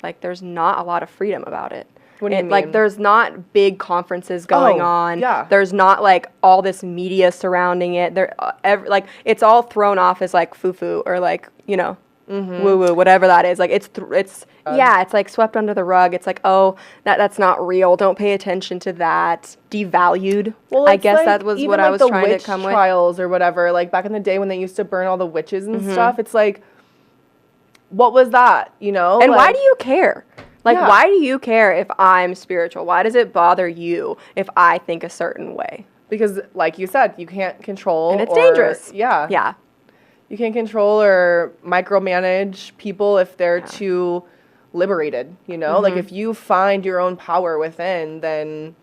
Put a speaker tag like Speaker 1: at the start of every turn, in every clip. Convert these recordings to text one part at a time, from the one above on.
Speaker 1: like, there's not a lot of freedom about it.
Speaker 2: What do you mean?
Speaker 1: Like, there's not big conferences going on.
Speaker 2: Yeah.
Speaker 1: There's not, like, all this media surrounding it. Like, it's all thrown off as, like, foo-foo or, like, you know, woo-woo, whatever that is. Like, it's like swept under the rug. It's like, oh, that's not real. Don't pay attention to that. Devalued.
Speaker 2: Well,
Speaker 1: I guess
Speaker 2: like,
Speaker 1: that was
Speaker 2: even
Speaker 1: what
Speaker 2: like
Speaker 1: I was
Speaker 2: the
Speaker 1: trying to
Speaker 2: witch
Speaker 1: come
Speaker 2: trials or whatever, like back in the day when they used to burn all the witches and stuff. It's like, what was that, you know?
Speaker 1: And
Speaker 2: like,
Speaker 1: why do you care? Like,
Speaker 2: Yeah.
Speaker 1: why do you care if I'm spiritual? Why does it bother you if I think a certain way?
Speaker 2: Because, like you said, you can't control.
Speaker 1: And it's dangerous.
Speaker 2: Yeah.
Speaker 1: Yeah.
Speaker 2: You can't control or micromanage people if they're too liberated, you know? Like, if you find your own power within, then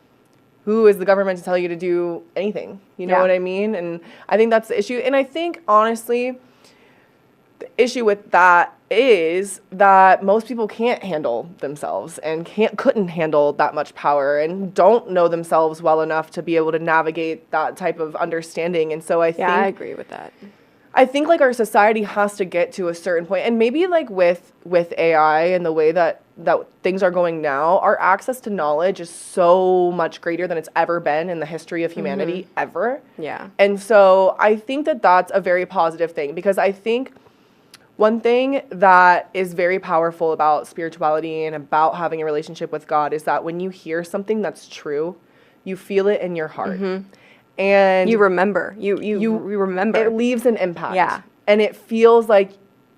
Speaker 2: who is the government to tell you to do anything? You know what I mean? And I think that's the issue. And I think, honestly, the issue with that is that most people can't handle themselves and couldn't handle that much power and don't know themselves well enough to be able to navigate that type of understanding. And so I think...
Speaker 1: Yeah, I agree with that.
Speaker 2: I think, like, our society has to get to a certain point, and maybe, like, with AI and the way that things are going now, our access to knowledge is so much greater than it's ever been in the history of humanity, ever.
Speaker 1: Yeah.
Speaker 2: And so I think that that's a very positive thing, because I think one thing that is very powerful about spirituality and about having a relationship with God is that when you hear something that's true, you feel it in your heart. And
Speaker 1: you remember. You remember.
Speaker 2: It leaves an impact.
Speaker 1: Yeah.
Speaker 2: And it feels like,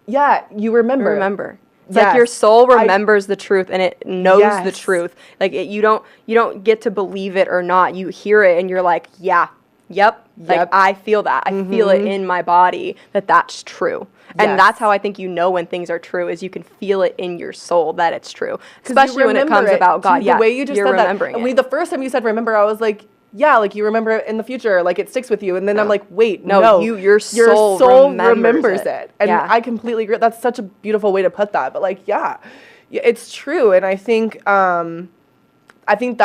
Speaker 2: yeah, you remember.
Speaker 1: Remember. It's like your soul remembers the truth and it knows the truth. Like, you don't get to believe it or not. You hear it and you're like, yeah, yep. Like, I feel that. I feel it in my body that that's true. And that's how I think you know when things are true, is you can feel it in your soul that it's true. Especially when it comes about God.
Speaker 2: The way you just
Speaker 1: you're
Speaker 2: said
Speaker 1: remembering
Speaker 2: that. The first time you said remember, I was like, yeah, like, you remember it in the future, like, it sticks with you. And then I'm like, wait, no.
Speaker 1: Your soul
Speaker 2: remembers it. And I completely agree. That's such a beautiful way to put that. But, like, yeah, it's true. And I think that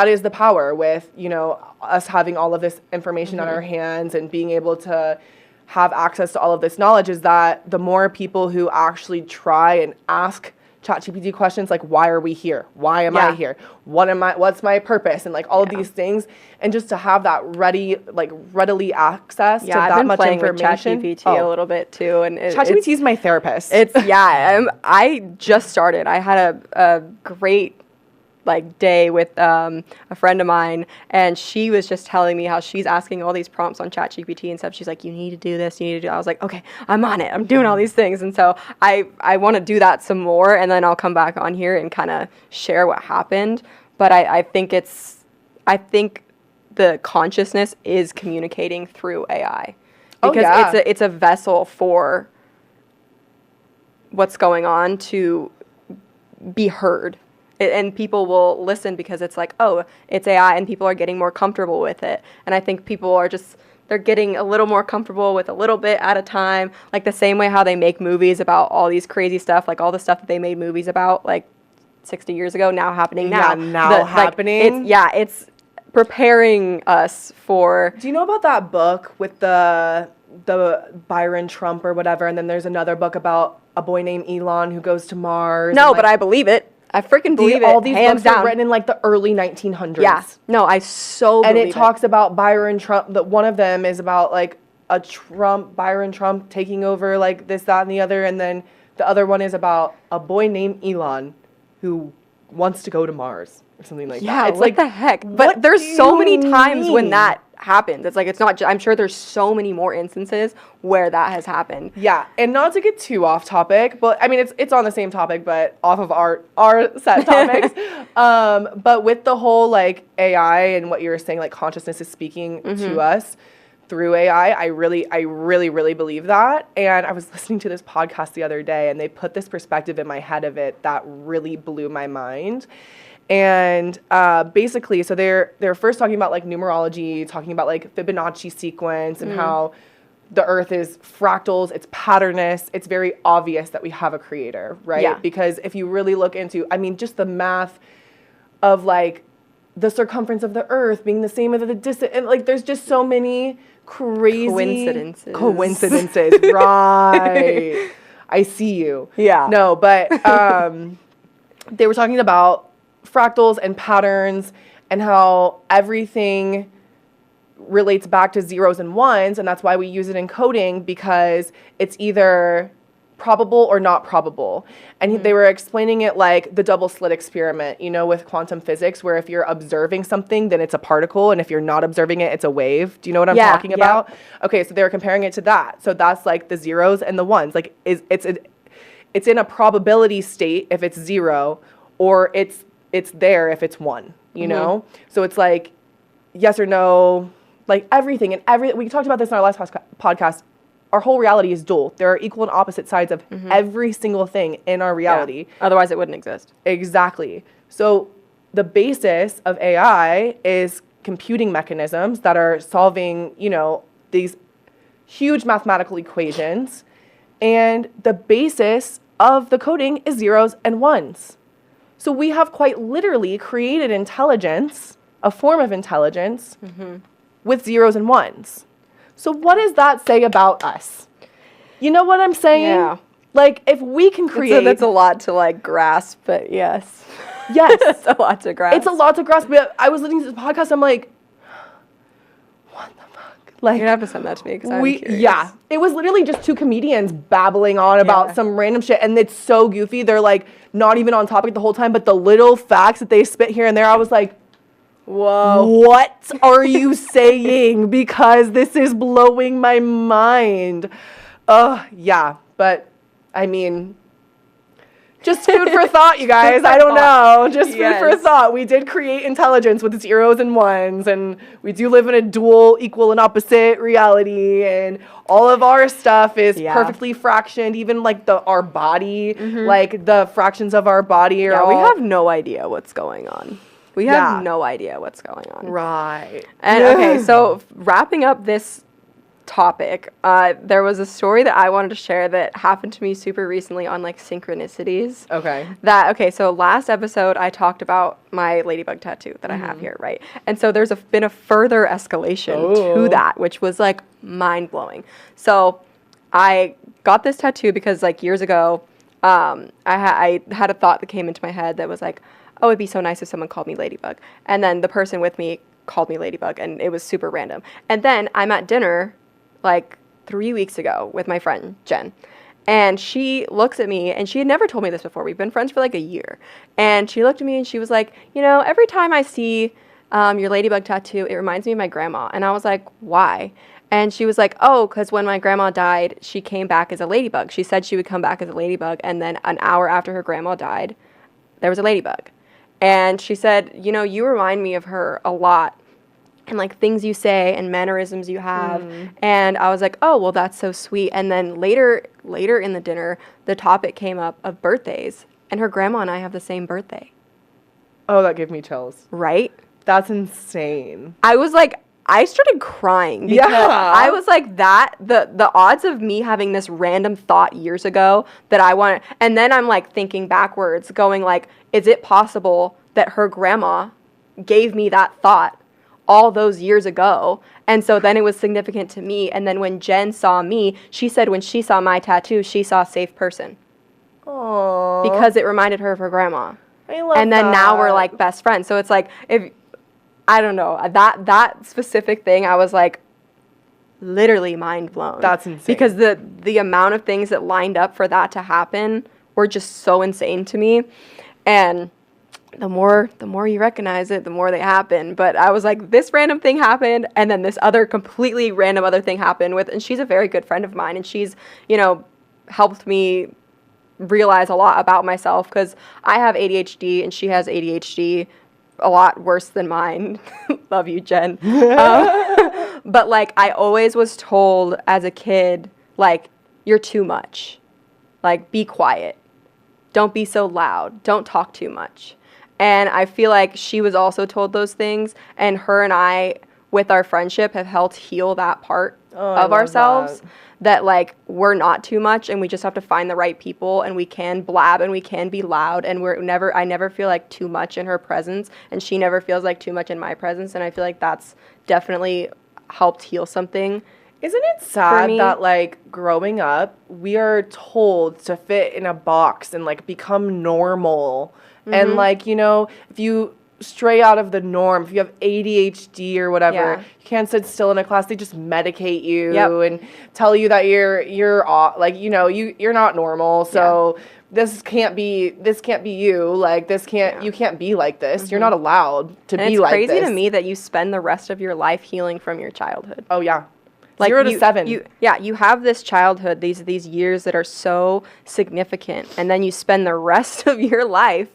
Speaker 2: is the power with, you know, us having all of this information on our hands and being able to have access to all of this knowledge, is that the more people who actually try and ask ChatGPT questions like, why are we here? Why am I here? What's my purpose? And, like, all of these things, and just to have that readily access to that much information.
Speaker 1: With ChatGPT a little bit too, and
Speaker 2: ChatGPT is my therapist.
Speaker 1: I just started. I had a great day with a friend of mine, and she was just telling me how she's asking all these prompts on ChatGPT and stuff. She's like, you need to do this, you need to do that. I was like, okay, I'm on it. I'm doing all these things. And so I want to do that some more, and then I'll come back on here and kind of share what happened. But I think the consciousness is communicating through AI, because it's a vessel for what's going on to be heard. And people will listen because it's like, oh, it's AI, and people are getting more comfortable with it. And I think people are they're getting a little more comfortable with a little bit at a time. Like, the same way how they make movies about all these crazy stuff, like all the stuff that they made movies about, like, 60 years ago, now happening now.
Speaker 2: Yeah, happening.
Speaker 1: It's preparing us for...
Speaker 2: Do you know about that book with the Byron Trump or whatever, and then there's another book about a boy named Elon who goes to Mars?
Speaker 1: No, but I believe it. I freaking believe it. All these books were
Speaker 2: written in, like, the early 1900s.
Speaker 1: Yeah. No, I so believe it.
Speaker 2: And it talks about Byron Trump. That one of them is about, like, Byron Trump taking over, like, this, that, and the other. And then the other one is about a boy named Elon who wants to go to Mars or something like that.
Speaker 1: Yeah, what the heck? But there's so many times when that happens. It's like, it's not I'm sure there's so many more instances where that has happened.
Speaker 2: Yeah, and not to get too off topic, but I mean, it's on the same topic, but off of our set topics. But with the whole, like, AI and what you were saying, like, consciousness is speaking to us through AI, I really believe that. And I was listening to this podcast the other day, and they put this perspective in my head of it that really blew my mind. And basically, so they're first talking about, like, numerology, talking about, like, Fibonacci sequence and how the earth is fractals, it's patternist. It's very obvious that we have a creator, right?
Speaker 1: Yeah.
Speaker 2: Because if you really look into, I mean, just the math of, like, the circumference of the earth being the same as the distance, and, like, there's just so many crazy coincidences. Right. I see you.
Speaker 1: Yeah.
Speaker 2: No, but they were talking about fractals and patterns and how everything relates back to zeros and ones, and that's why we use it in coding, because it's either probable or not probable. And they were explaining it like the double slit experiment, you know, with quantum physics, where if you're observing something, then it's a particle, and if you're not observing it, it's a wave. Do you know what I'm talking about? Okay, so they were comparing it to that. So that's like the zeros and the ones. Like it's in a probability state if it's zero, or it's there if it's one, you know? So it's like yes or no, like everything. And we talked about this in our last podcast. Our whole reality is dual. There are equal and opposite sides of every single thing in our reality.
Speaker 1: Yeah. Otherwise, it wouldn't exist.
Speaker 2: Exactly. So the basis of AI is computing mechanisms that are solving, you know, these huge mathematical equations. And the basis of the coding is zeros and ones. So we have quite literally created intelligence, a form of intelligence, with zeros and ones. So what does that say about us? You know what I'm saying?
Speaker 1: Yeah.
Speaker 2: Like, if we can create...
Speaker 1: That's a lot to, like, grasp, but yes.
Speaker 2: Yes.
Speaker 1: It's a lot to grasp.
Speaker 2: It's a lot to grasp, but I was listening to the podcast, I'm like, what the fuck? Like,
Speaker 1: you're gonna have to send that to me, because I'm curious.
Speaker 2: Yeah. It was literally just two comedians babbling on about some random shit, and it's so goofy. They're, like, not even on topic the whole time, but the little facts that they spit here and there, I was like,
Speaker 1: whoa.
Speaker 2: What are you saying? Because this is blowing my mind. Yeah. But, I mean, just food for thought, you guys. I don't know. Just food for thought. We did create intelligence with zeros and ones, and we do live in a dual, equal, and opposite reality, and all of our stuff is perfectly fractioned. Even, like, our body, like, the fractions of our body are all...
Speaker 1: we have no idea what's going on. We have no idea what's going on.
Speaker 2: Right.
Speaker 1: And okay, so wrapping up this topic, there was a story that I wanted to share that happened to me super recently on like synchronicities.
Speaker 2: Okay.
Speaker 1: So last episode I talked about my ladybug tattoo that I have here, right? And so there's been a further escalation to that, which was like mind-blowing. So I got this tattoo because like years ago, I had a thought that came into my head that was like, oh, it'd be so nice if someone called me Ladybug. And then the person with me called me Ladybug, and it was super random. And then I'm at dinner like 3 weeks ago with my friend, Jen. And she looks at me, and she had never told me this before. We've been friends for like a year. And she looked at me, and she was like, you know, every time I see your Ladybug tattoo, it reminds me of my grandma. And I was like, why? And she was like, oh, because when my grandma died, she came back as a ladybug. She said she would come back as a ladybug, and then an hour after her grandma died, there was a ladybug. And she said, you know, you remind me of her a lot, and like things you say and mannerisms you have. And I was like, oh, well, that's so sweet. And then later in the dinner, the topic came up of birthdays, and her grandma and I have the same birthday.
Speaker 2: Oh, that gave me chills.
Speaker 1: Right?
Speaker 2: That's insane.
Speaker 1: I started crying because I was like the odds of me having this random thought years ago that I want, and then I'm like thinking backwards, going like, is it possible that her grandma gave me that thought all those years ago? And so then it was significant to me. And then when Jen saw me, she said when she saw my tattoo, she saw a safe person.
Speaker 2: Aww.
Speaker 1: Because it reminded her of her grandma.
Speaker 2: I love
Speaker 1: and then
Speaker 2: that.
Speaker 1: Now we're like best friends. So it's like, if I don't know, that specific thing, I was like literally mind blown.
Speaker 2: That's insane.
Speaker 1: Because the amount of things that lined up for that to happen were just so insane to me. And the more you recognize it, the more they happen. But I was like, this random thing happened, and then this other completely random other thing happened and she's a very good friend of mine, and she's, you know, helped me realize a lot about myself, because I have ADHD and she has ADHD. A lot worse than mine. Love you, Jen. But like, I always was told as a kid, like, you're too much. Like, be quiet. Don't be so loud. Don't talk too much. And I feel like she was also told those things, and her and I, with our friendship, have helped heal that part of ourselves. That like, we're not too much, and we just have to find the right people, and we can blab and we can be loud, and I never feel like too much in her presence, and she never feels like too much in my presence. And I feel like that's definitely helped heal something.
Speaker 2: Isn't it sad that like growing up, we are told to fit in a box and like become normal And like, you know, if you stray out of the norm, if you have ADHD or whatever,
Speaker 1: Yeah.
Speaker 2: you can't sit still in a class, they just medicate you
Speaker 1: Yep.
Speaker 2: and tell you that you're off, like, you know, you're not normal. So this can't be you. Like, you can't be like this. You're not allowed to
Speaker 1: And
Speaker 2: be
Speaker 1: it's
Speaker 2: like
Speaker 1: crazy
Speaker 2: this.
Speaker 1: to me that you spend the rest of your life healing from your childhood.
Speaker 2: Oh yeah.
Speaker 1: Like
Speaker 2: 0 to 7.
Speaker 1: You have this childhood, these years that are so significant, and then you spend the rest of your life